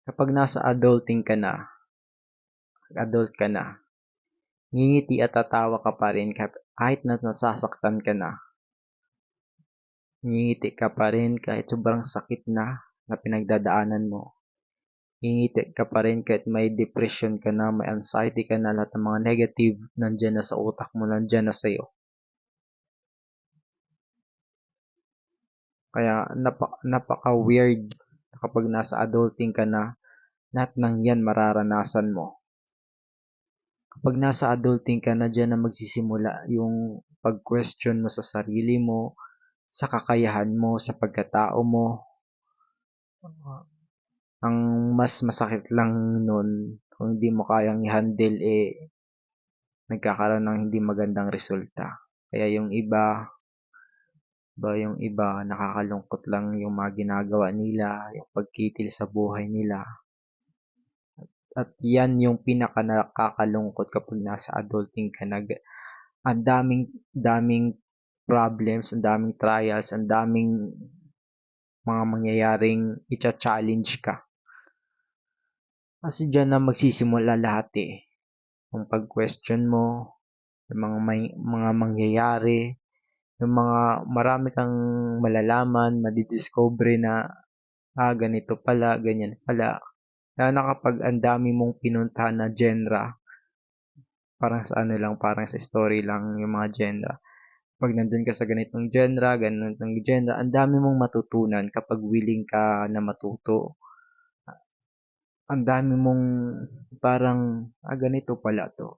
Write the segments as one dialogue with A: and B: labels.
A: Kapag nasa adult ka na, ngingiti at tatawa ka pa rin kahit na nasasaktan ka na. Ngingiti ka pa rin kahit sobrang sakit na pinagdadaanan mo. Ngingiti ka pa rin kahit may depression ka na, may anxiety ka na, lahat ng mga negative nandiyan na sa utak mo, nandiyan na sa'yo. Kaya napaka-weird kapag nasa adulting ka na, lahat ng yan mararanasan mo. Kapag nasa adulting ka na, dyan na magsisimula yung pag-question mo sa sarili mo, sa kakayahan mo, sa pagkatao mo. Ang mas masakit lang nun, kung hindi mo kayang i-handle, nagkakaroon ng hindi magandang resulta. Kaya yung iba nakakalungkot lang yung mga ginagawa nila, yung pagkitil sa buhay nila. At yan yung pinaka nakakalungkot kapag nasa adulting ka na. Ang daming problems, ang daming trials, ang daming mga mangyayaring i-challenge ka. Kasi dyan na magsisimula lahat yung pag-question mo, yung mga mangyayari, yung mga marami kang malalaman, madidiscover na ganito pala, ganyan pala. Lalo na kapag ang dami mong pinuntahan na genre, parang sa story lang yung mga genre. Pag nandun ka sa ganitong genre, ang dami mong matutunan kapag willing ka na matuto. Ang dami mong parang, ganito pala to.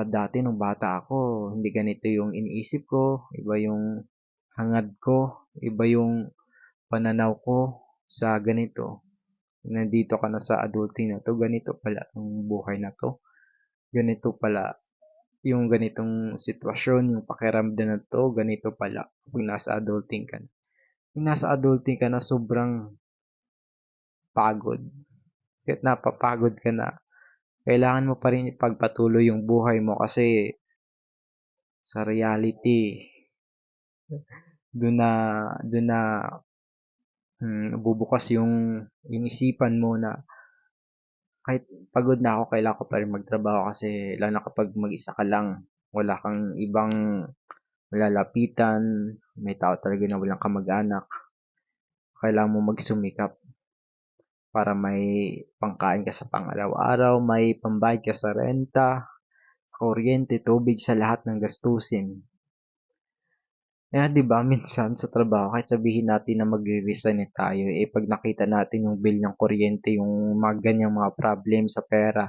A: Dati nung bata ako, hindi ganito yung iniisip ko, iba yung hangad ko, iba yung pananaw ko sa ganito. Nandito ka na sa adulting na to, ganito pala yung buhay na to. Ganito pala yung ganitong sitwasyon, yung pakiramdam na to, ganito pala pag nasa adulting ka na. Pag nasa adulting ka na, sobrang pagod. Kahit napapagod ka na, kailangan mo pa rin ipagpatuloy yung buhay mo kasi sa reality, doon na bubukas yung isipan mo na kahit pagod na ako, kailangan ko pa rin magtrabaho kasi lalo na kapag mag-isa ka lang, wala kang ibang malalapitan, may tao talaga na walang kamag-anak, kailangan mo magsumikap para may pangkain ka sa pang-araw-araw, may pambayad ka sa renta, sa kuryente, tubig, sa lahat ng gastusin. Kaya 'di ba minsan sa trabaho kahit sabihin natin na magre-resign na tayo, pag nakita natin yung bill ng kuryente, yung mga ganyang mga problem sa pera,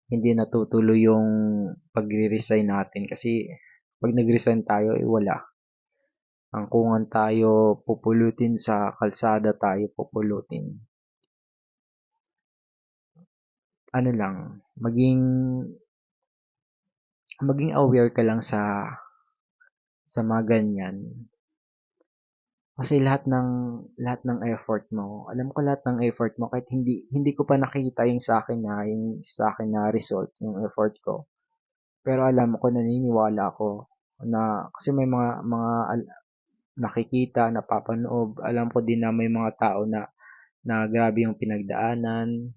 A: hindi natutuloy yung pagre-resign natin kasi pag nag-resign tayo, wala. Angkungan tayo, pupulutin sa kalsada tayo, pupulutin. Ano lang, maging aware ka lang sa mga ganyan. Kasi lahat ng effort mo, alam ko lahat ng effort mo kahit hindi ko pa nakita yung sa akin na result, yung effort ko. Pero alam ko, naniniwala ako na kasi may nakikita, napapanood, alam ko din na may mga tao na grabe yung pinagdaanan,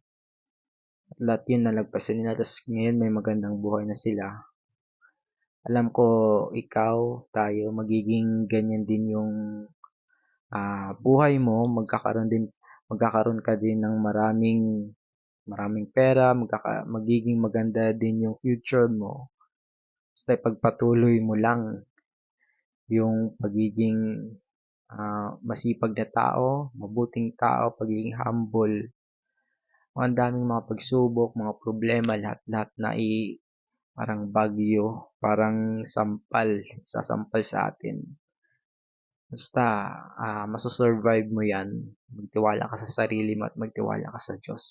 A: lahat yun nalagpasan nila, tapos ngayon may magandang buhay na sila. Alam ko ikaw, tayo, magiging ganyan din yung buhay mo, magkakaroon ka din ng maraming pera, magiging maganda din yung future mo. Basta pagpatuloy mo lang yung pagiging masipag na tao, mabuting tao, pagiging humble. Ang daming mga pagsubok, mga problema, lahat-lahat na parang bagyo, parang sasampal sa atin. Basta masosurvive mo yan, magtiwala ka sa sarili mo at magtiwala ka sa Diyos.